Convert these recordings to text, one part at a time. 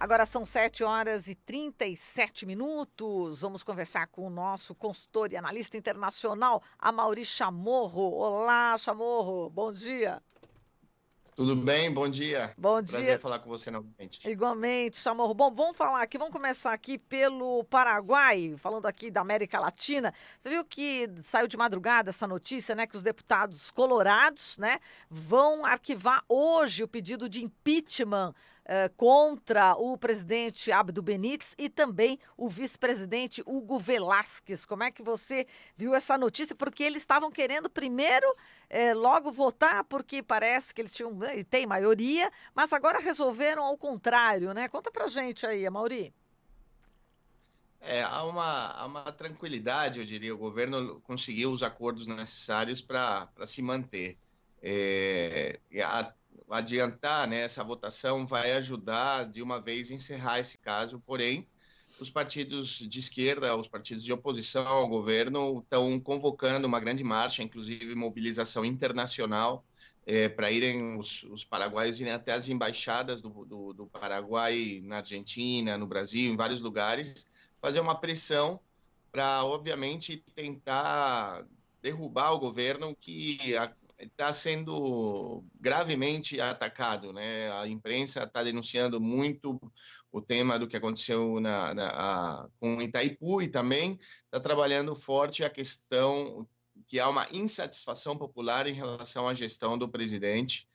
Agora são 7h37. Vamos conversar com o nosso consultor e analista internacional, Amaury Chamorro. Olá, Chamorro, bom dia. Tudo bem? Bom dia. Bom Prazer dia. falar com você novamente. Igualmente, Chamorro. Bom, vamos começar aqui pelo Paraguai, falando aqui da América Latina. Você viu que saiu de madrugada essa notícia, né, que os deputados colorados, né, vão arquivar hoje o pedido de impeachment contra o presidente Abdo Benítez e também o vice-presidente Hugo Velásquez. Como é que você viu essa notícia? Porque eles estavam querendo primeiro logo votar, porque parece que eles tinham, e tem maioria, mas agora resolveram ao contrário, né? Conta pra gente aí, Amaury. Há uma tranquilidade, eu diria. O governo conseguiu os acordos necessários para se manter. Adiantar, né, essa votação vai ajudar de uma vez a encerrar esse caso, porém, os partidos de esquerda, os partidos de oposição ao governo estão convocando uma grande marcha, inclusive mobilização internacional, para irem os paraguaios irem até as embaixadas do Paraguai na Argentina, no Brasil, em vários lugares, fazer uma pressão para, obviamente, tentar derrubar o governo que está sendo gravemente atacado, né? A imprensa está denunciando muito o tema do que aconteceu com Itaipu e também está trabalhando forte a questão que há uma insatisfação popular em relação à gestão do presidente,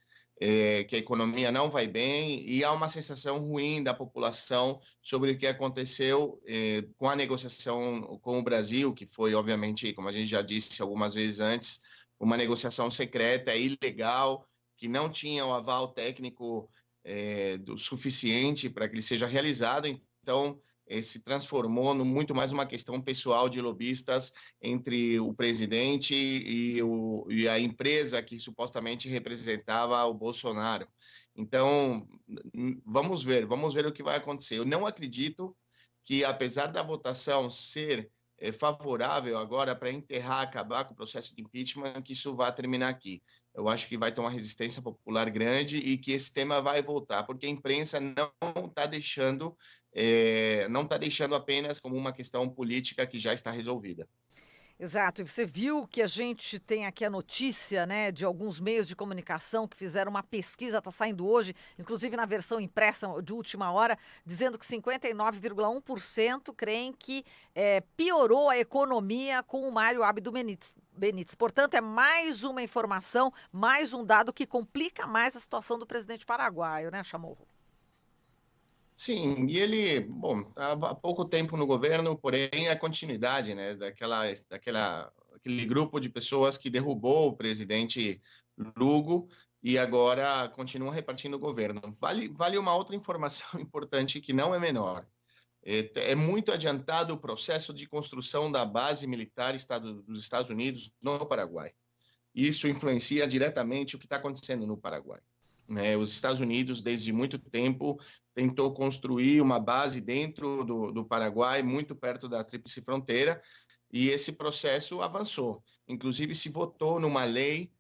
que a economia não vai bem e há uma sensação ruim da população sobre o que aconteceu com a negociação com o Brasil, que foi, obviamente, como a gente já disse algumas vezes antes, uma negociação secreta, ilegal, que não tinha o aval técnico do suficiente para que ele seja realizado. Então, se transformou muito mais uma questão pessoal de lobistas entre o presidente e a empresa que supostamente representava o Bolsonaro. Então, vamos ver o que vai acontecer. Eu não acredito que, apesar da votação ser favorável agora para enterrar, acabar com o processo de impeachment, que isso vai terminar aqui. Eu acho que vai ter uma resistência popular grande e que esse tema vai voltar, porque a imprensa não está deixando apenas como uma questão política que já está resolvida. Exato, e você viu que a gente tem aqui a notícia, né, de alguns meios de comunicação que fizeram uma pesquisa, está saindo hoje, inclusive na versão impressa de última hora, dizendo que 59,1% creem que piorou a economia com o Mário Abdo Benítez. Portanto, é mais uma informação, mais um dado que complica mais a situação do presidente paraguaio, né, Chamorro? Sim, e ele, bom, há pouco tempo no governo, porém a continuidade, né, aquele grupo de pessoas que derrubou o presidente Lugo e agora continua repartindo o governo. Vale uma outra informação importante que não é menor. É muito adiantado o processo de construção da base militar dos Estados Unidos no Paraguai. Isso influencia diretamente o que está acontecendo no Paraguai. Os Estados Unidos, desde muito tempo, tentou construir uma base dentro do Paraguai, muito perto da Tríplice Fronteira, e esse processo avançou. Inclusive, se votou numa lei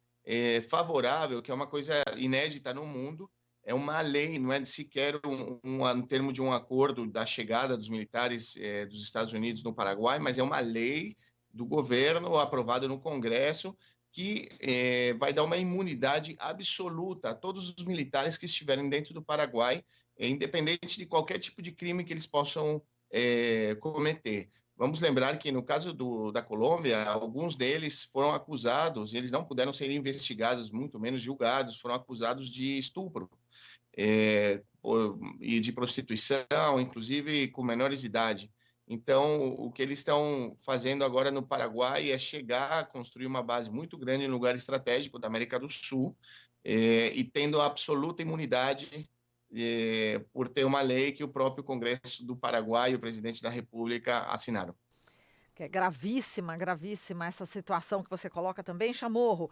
favorável, que é uma coisa inédita no mundo, é uma lei, não é sequer um termo de um acordo da chegada dos militares dos Estados Unidos no Paraguai, mas é uma lei do governo aprovada no Congresso que vai dar uma imunidade absoluta a todos os militares que estiverem dentro do Paraguai, independente de qualquer tipo de crime que eles possam cometer. Vamos lembrar que, no caso da Colômbia, alguns deles foram acusados, eles não puderam ser investigados, muito menos julgados, foram acusados de estupro e de prostituição, inclusive com menores de idade. Então, o que eles estão fazendo agora no Paraguai é chegar a construir uma base muito grande em um lugar estratégico da América do Sul e tendo absoluta imunidade por ter uma lei que o próprio Congresso do Paraguai e o presidente da República assinaram. Que é gravíssima, gravíssima essa situação que você coloca também, Chamorro.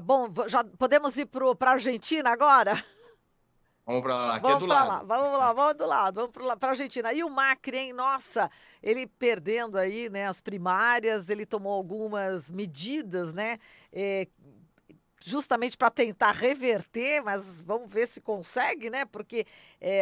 Bom, já podemos ir para a Argentina agora? Vamos para lá, que é Vamos do para lá, lado. vamos lá, vamos do lado, vamos para a Argentina. E o Macri, hein? Nossa, ele perdendo aí, né, as primárias, ele tomou algumas medidas, né, justamente para tentar reverter, mas vamos ver se consegue, né? Porque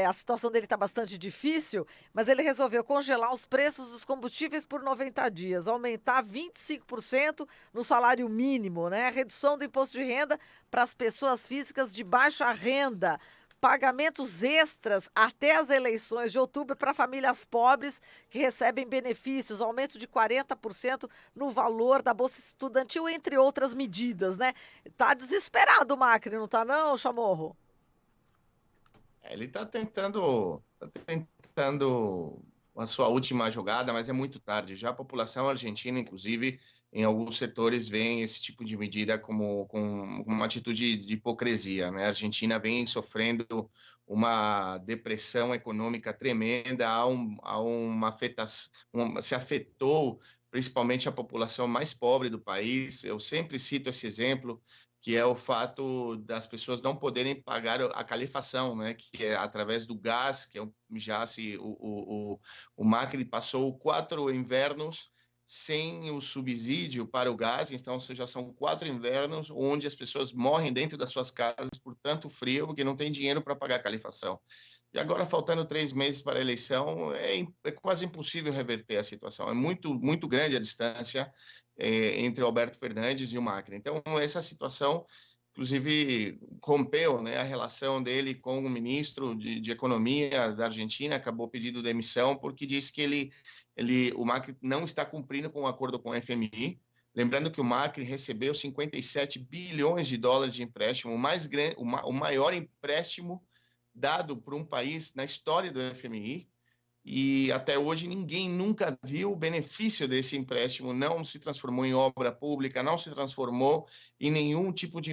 a situação dele está bastante difícil, mas ele resolveu congelar os preços dos combustíveis por 90 dias, aumentar 25% no salário mínimo, né? Redução do imposto de renda para as pessoas físicas de baixa renda. Pagamentos extras até as eleições de outubro para famílias pobres que recebem benefícios, aumento de 40% no valor da Bolsa Estudantil, entre outras medidas, né? Tá desesperado o Macri, não tá não, Chamorro? Ele está tentando a sua última jogada, mas é muito tarde. Já a população argentina, inclusive, em alguns setores, vê esse tipo de medida como com uma atitude de hipocrisia, né? A Argentina vem sofrendo uma depressão econômica tremenda, há uma afetação, se afetou principalmente a população mais pobre do país. Eu sempre cito esse exemplo, que é o fato das pessoas não poderem pagar a calefação, né? Que é através do gás, que é já se o Macri passou 4 invernos sem o subsídio para o gás, então já são 4 invernos onde as pessoas morrem dentro das suas casas por tanto frio, porque não tem dinheiro para pagar a calefação. E agora, faltando 3 meses para a eleição, é quase impossível reverter a situação. É muito, muito grande a distância entre o Alberto Fernandes e o Macri. Então, essa situação, inclusive, rompeu, né, a relação dele com o ministro de Economia da Argentina, acabou pedindo demissão, porque disse que o Macri não está cumprindo com o acordo com o FMI. Lembrando que o Macri recebeu 57 bilhões de dólares de empréstimo, o maior empréstimo dado por um país na história do FMI, e até hoje ninguém nunca viu o benefício desse empréstimo, não se transformou em obra pública, não se transformou em nenhum tipo de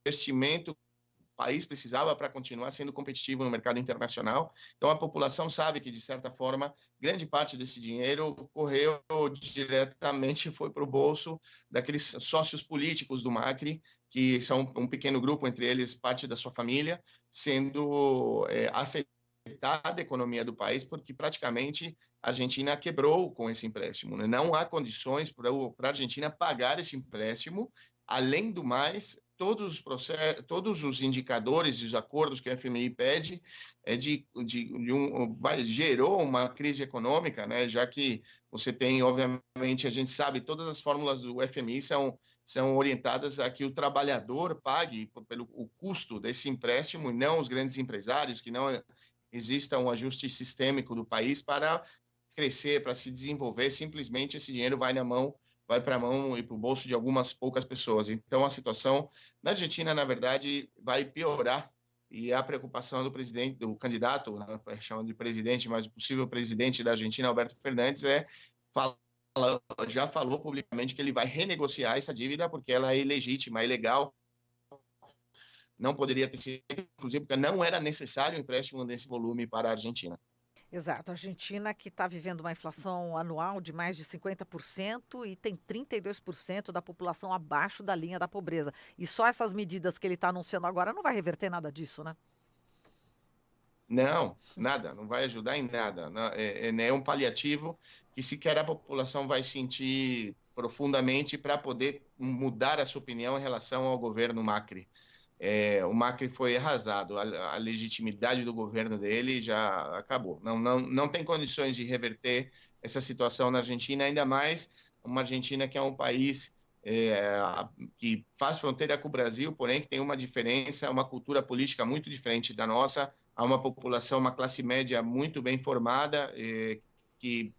investimento que o país precisava para continuar sendo competitivo no mercado internacional. Então a população sabe que, de certa forma, grande parte desse dinheiro correu diretamente, foi para o bolso daqueles sócios políticos do Macri, que são um pequeno grupo, entre eles parte da sua família, sendo afetada a economia do país, porque praticamente a Argentina quebrou com esse empréstimo, né? Não há condições para a Argentina pagar esse empréstimo. Além do mais, todos os indicadores e os acordos que a FMI pede gerou uma crise econômica, né? Já que você tem, obviamente, a gente sabe, todas as fórmulas do FMI são orientadas a que o trabalhador pague pelo o custo desse empréstimo, e não os grandes empresários, que não exista um ajuste sistêmico do país para crescer, para se desenvolver. Simplesmente esse dinheiro vai para a mão e para o bolso de algumas poucas pessoas. Então a situação na Argentina, na verdade, vai piorar, e a preocupação do presidente, do candidato, né, chamando de presidente, mas o possível presidente da Argentina, Alberto Fernandes, já falou publicamente que ele vai renegociar essa dívida porque ela é ilegítima, é ilegal, não poderia ter sido, inclusive porque não era necessário um empréstimo nesse volume para a Argentina. Exato, a Argentina que está vivendo uma inflação anual de mais de 50% e tem 32% da população abaixo da linha da pobreza. E só essas medidas que ele está anunciando agora não vai reverter nada disso, né? Não, nada, não vai ajudar em nada. É um paliativo que sequer a população vai sentir profundamente para poder mudar a sua opinião em relação ao governo Macri. O Macri foi arrasado, a legitimidade do governo dele já acabou. Não tem condições de reverter essa situação na Argentina, ainda mais uma Argentina que é um país que faz fronteira com o Brasil, porém que tem uma diferença, uma cultura política muito diferente da nossa, há uma população, uma classe média muito bem formada, que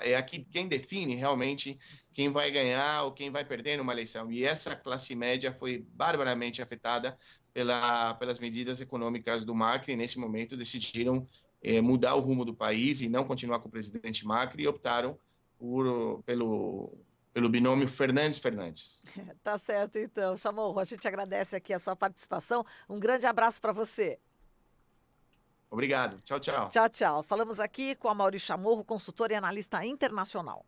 é aqui quem define realmente quem vai ganhar ou quem vai perder numa eleição. E essa classe média foi barbaramente afetada pelas medidas econômicas do Macri. Nesse momento, decidiram mudar o rumo do país e não continuar com o presidente Macri, e optaram pelo binômio Fernandes-Fernandes. Tá certo, então. Chamorro, a gente agradece aqui a sua participação. Um grande abraço para você. Obrigado. Tchau, tchau. Tchau, tchau. Falamos aqui com a Amaury Chamorro, consultor e analista internacional.